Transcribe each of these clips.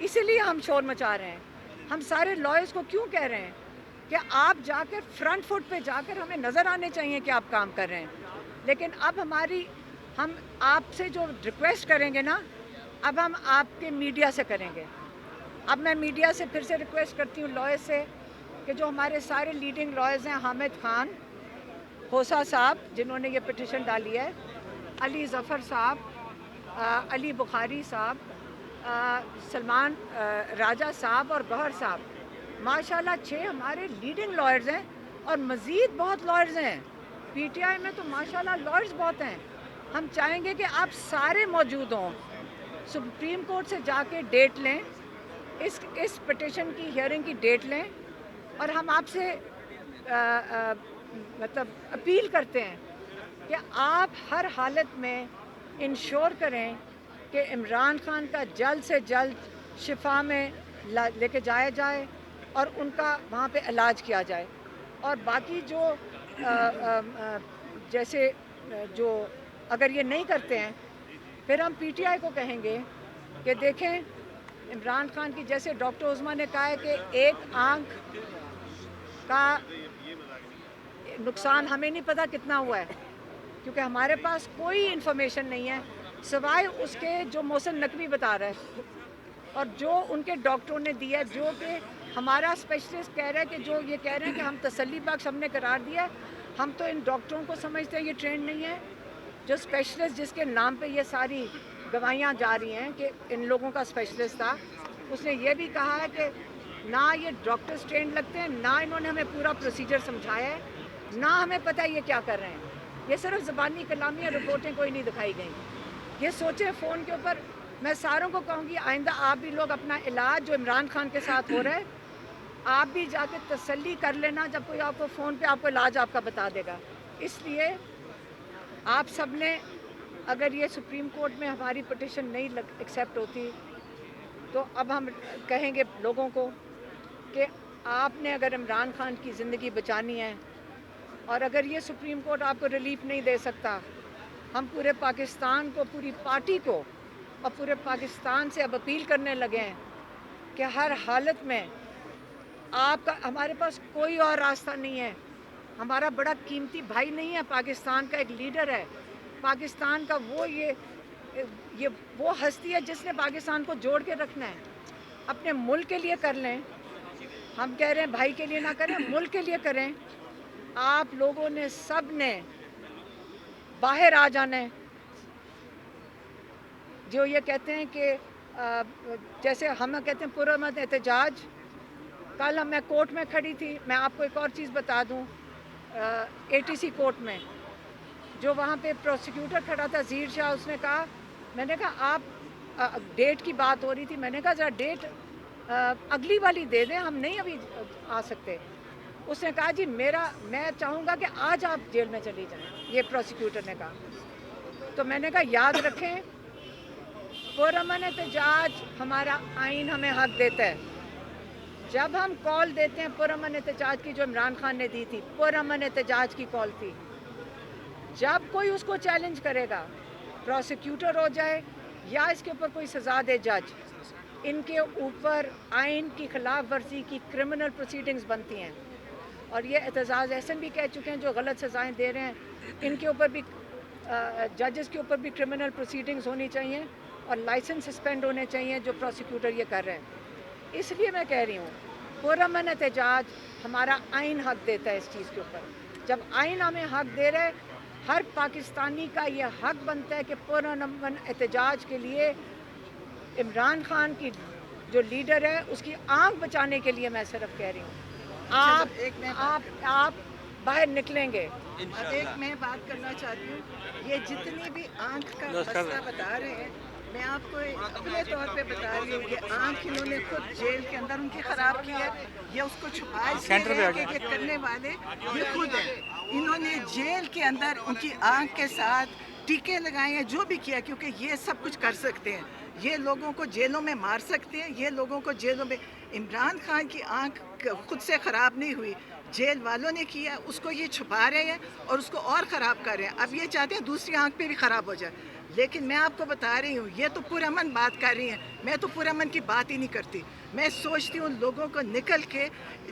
اسی لیے ہم شور مچا رہے ہیں. ہم سارے لائرز کو کیوں کہہ رہے ہیں کہ آپ جا کر فرنٹ فٹ پہ جا کر ہمیں نظر آنے چاہیے کہ آپ کام کر رہے ہیں. لیکن اب ہم آپ سے جو ریکویسٹ کریں گے نا، اب ہم آپ کے میڈیا سے کریں گے. اب میں میڈیا سے پھر سے ریکویسٹ کرتی ہوں لائر سے کہ جو ہمارے سارے لیڈنگ لائرز ہیں، حامد خان ہوسا صاحب جنہوں نے یہ پٹیشن ڈالی ہے، علی ظفر صاحب، علی بخاری صاحب، سلمان راجہ صاحب اور گوہر صاحب، ماشاءاللہ 6 ہمارے لیڈنگ لائرز ہیں اور مزید بہت لائرز ہیں. پی ٹی آئی میں تو ماشاءاللہ لائرز بہت ہیں. ہم چاہیں گے کہ آپ سارے موجود ہوں، سپریم کورٹ سے جا کے ڈیٹ لیں، اس پٹیشن کی ہیئرنگ کی ڈیٹ لیں، اور ہم آپ سے مطلب اپیل کرتے ہیں کہ آپ ہر حالت میں انشور کریں کہ عمران خان کا جلد سے جلد شفا میں لے کے جایا جائے اور ان کا وہاں پہ علاج کیا جائے. اور باقی جو جیسے جو اگر یہ نہیں کرتے ہیں، پھر ہم پی ٹی آئی کو کہیں گے کہ دیکھیں عمران خان کی، جیسے ڈاکٹر عظمیٰ نے کہا ہے کہ ایک آنکھ کا نقصان ہمیں نہیں پتہ کتنا ہوا ہے، کیونکہ ہمارے پاس کوئی انفارمیشن نہیں ہے سوائے اس کے جو محسن نقوی بتا رہا ہے اور جو ان کے ڈاکٹروں نے دیا ہے، جو کہ ہمارا اسپیشلسٹ کہہ رہا ہے کہ جو یہ کہہ رہے ہیں کہ ہم تسلی بخش ہم نے قرار دیا ہے. ہم تو ان ڈاکٹروں کو سمجھتے ہیں یہ ٹرینڈ نہیں ہے. جو اسپیشلسٹ جس کے نام پہ یہ ساری گواہیاں جا رہی ہیں کہ ان لوگوں کا اسپیشلسٹ تھا، اس نے یہ بھی کہا ہے کہ نہ یہ ڈاکٹرز ٹرینڈ لگتے ہیں، نہ انہوں نے ہمیں پورا پروسیجر سمجھایا ہے، نہ ہمیں پتہ ہے یہ کیا کر رہے ہیں. یہ صرف زبانی کلامی اور رپورٹیں کوئی نہیں دکھائی گئیں. یہ سوچیں فون کے اوپر. میں ساروں کو کہوں گی آئندہ آپ بھی لوگ اپنا علاج جو عمران خان کے ساتھ ہو رہا ہے، آپ بھی جا کے تسلی کر لینا جب کوئی آپ کو فون پہ آپ کو علاج آپ کا بتا دے گا. اس لیے آپ سب نے، اگر یہ سپریم کورٹ میں ہماری پٹیشن نہیں ایکسیپٹ ہوتی، تو اب ہم کہیں گے لوگوں کو کہ آپ نے اگر عمران خان کی زندگی بچانی ہے، اور اگر یہ سپریم کورٹ آپ کو ریلیف نہیں دے سکتا، ہم پورے پاکستان کو، پوری پارٹی کو اور پورے پاکستان سے اب اپیل کرنے لگے ہیں کہ ہر حالت میں آپ کا، ہمارے پاس کوئی اور راستہ نہیں ہے. ہمارا بڑا قیمتی بھائی نہیں ہے، پاکستان کا ایک لیڈر ہے، پاکستان کا یہ وہ ہستی ہے جس نے پاکستان کو جوڑ کے رکھنا ہے. اپنے ملک کے لیے کر لیں. ہم کہہ رہے ہیں بھائی کے لیے نہ کریں، ملک کے لیے کریں. آپ لوگوں نے سب نے باہر آ جانا ہے. جو یہ کہتے ہیں کہ جیسے ہم کہتے ہیں پرامن احتجاج، کل میں کورٹ میں کھڑی تھی. میں آپ کو ایک اور چیز بتا دوں، اے ٹی سی کورٹ میں جو وہاں پہ پروسیکیوٹر کھڑا تھا ظہیر شاہ، اس نے کہا، میں نے کہا آپ ڈیٹ کی بات ہو رہی تھی، میں نے کہا ذرا ڈیٹ اگلی والی دے دیں، ہم نہیں ابھی آ سکتے. اس نے کہا جی میں چاہوں گا کہ آج آپ جیل میں چلی جائیں. یہ پروسیکیوٹر نے کہا. تو میں نے کہا یاد رکھیں، پرامن احتجاج ہمارا آئین ہمیں حق دیتا ہے. جب ہم کال دیتے ہیں پرامن احتجاج کی، جو عمران خان نے دی تھی، پرامن احتجاج کی کال تھی. جب کوئی اس کو چیلنج کرے گا، پروسیکیوٹر ہو جائے یا اس کے اوپر کوئی سزا دے جج، ان کے اوپر آئین کی خلاف ورزی کی کرمنل پروسیڈنگز بنتی ہیں. اور یہ اعتزاز احسن بھی کہہ چکے ہیں جو غلط سزائیں دے رہے ہیں، ان کے اوپر بھی ججز کے اوپر بھی کرمنل پروسیڈنگز ہونی چاہیے اور لائسنس سسپینڈ ہونے چاہیے جو پروسیکیوٹر یہ کر رہے ہیں. اس لیے میں کہہ رہی ہوں پرامن احتجاج ہمارا آئین حق دیتا ہے اس چیز کے اوپر. جب آئین ہمیں حق دے رہے، ہر پاکستانی کا یہ حق بنتا ہے کہ پرامن احتجاج کے لیے عمران خان کی جو لیڈر ہے اس کی آنکھ بچانے کے لیے میں صرف کہہ رہی ہوں آپ باہر نکلیں گے. اب ایک میں بات کرنا چاہتی ہوں، یہ جتنی بھی آنکھ کا مسئلہ بتا رہے ہیں، میں آپ کو اپنے طور پہ بتا رہی ہوں، یہ آنکھ انہوں نے خود جیل کے اندر ان کی خراب کی ہے. یہ اس کو چھپائے سے ہے کہ یہ کرنے والے یہ خود ہیں. انہوں نے جیل کے اندر ان کی آنکھ کے ساتھ ٹیکے لگائے ہیں، جو بھی کیا، کیونکہ یہ سب کچھ کر سکتے ہیں. یہ لوگوں کو جیلوں میں مار سکتے ہیں، یہ لوگوں کو جیلوں میں. عمران خان کی آنکھ خود سے خراب نہیں ہوئی، جیل والوں نے کیا. اس کو یہ چھپا رہے ہیں اور اس کو اور خراب کر رہے ہیں. اب یہ چاہتے ہیں دوسری آنکھ پہ بھی خراب ہو جائے. لیکن میں آپ کو بتا رہی ہوں یہ تو پرامن بات کر رہی ہیں, میں تو پرامن کی بات ہی نہیں کرتی. میں سوچتی ہوں لوگوں کو نکل کے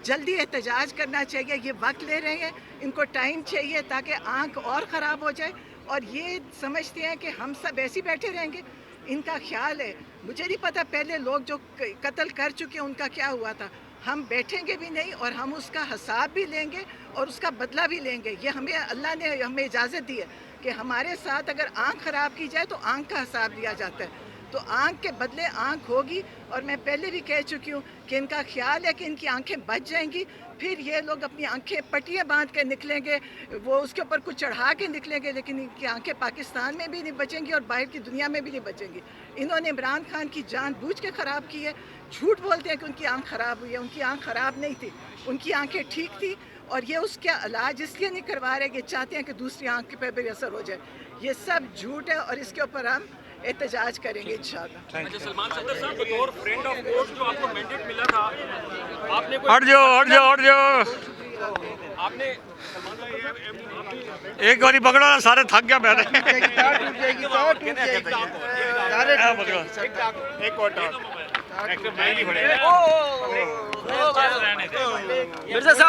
جلدی احتجاج کرنا چاہیے. یہ وقت لے رہے ہیں, ان کو ٹائم چاہیے تاکہ آنکھ اور خراب ہو جائے, اور یہ سمجھتے ہیں کہ ہم سب ایسے ہی بیٹھے رہیں گے. ان کا خیال ہے, مجھے نہیں پتہ پہلے لوگ جو قتل کر چکے ہیں ان کا کیا ہوا تھا. ہم بیٹھیں گے بھی نہیں اور ہم اس کا حساب بھی لیں گے اور اس کا بدلہ بھی لیں گے. یہ ہمیں اللہ نے ہمیں اجازت دی ہے کہ ہمارے ساتھ اگر آنکھ خراب کی جائے تو آنکھ کا حساب لیا جاتا ہے. تو آنکھ کے بدلے آنکھ ہوگی, اور میں پہلے بھی کہہ چکی ہوں کہ ان کا خیال ہے کہ ان کی آنکھیں بچ جائیں گی. پھر یہ لوگ اپنی آنکھیں پٹیاں باندھ کے نکلیں گے, وہ اس کے اوپر کچھ چڑھا کے نکلیں گے, لیکن ان کی آنکھیں پاکستان میں بھی نہیں بچیں گی اور باہر کی دنیا میں بھی نہیں بچیں گی. انہوں نے عمران خان کی جان بوجھ کے خراب کی ہے. جھوٹ بولتے ہیں کہ ان کی آنکھ خراب ہوئی ہے, ان کی آنکھ خراب نہیں تھی, ان کی آنکھیں ٹھیک تھی, اور یہ اس کا علاج اس لیے نہیں کروا رہے کہ چاہتے ہیں کہ دوسری آنکھ پہ بھی اثر ہو جائے. یہ سب جھوٹ ہے اور اس کے اوپر ہم احتجاج کریں گے انشاءاللہ. سلمان صدر صاحب بطور فرینڈ آف کورٹ جو آپ کو مینڈیٹ ملا تھا, آپ نے ہٹ جاؤ آپ نے ایک باری پکڑو نا, سارے تھک گیا میں مرزا صاحب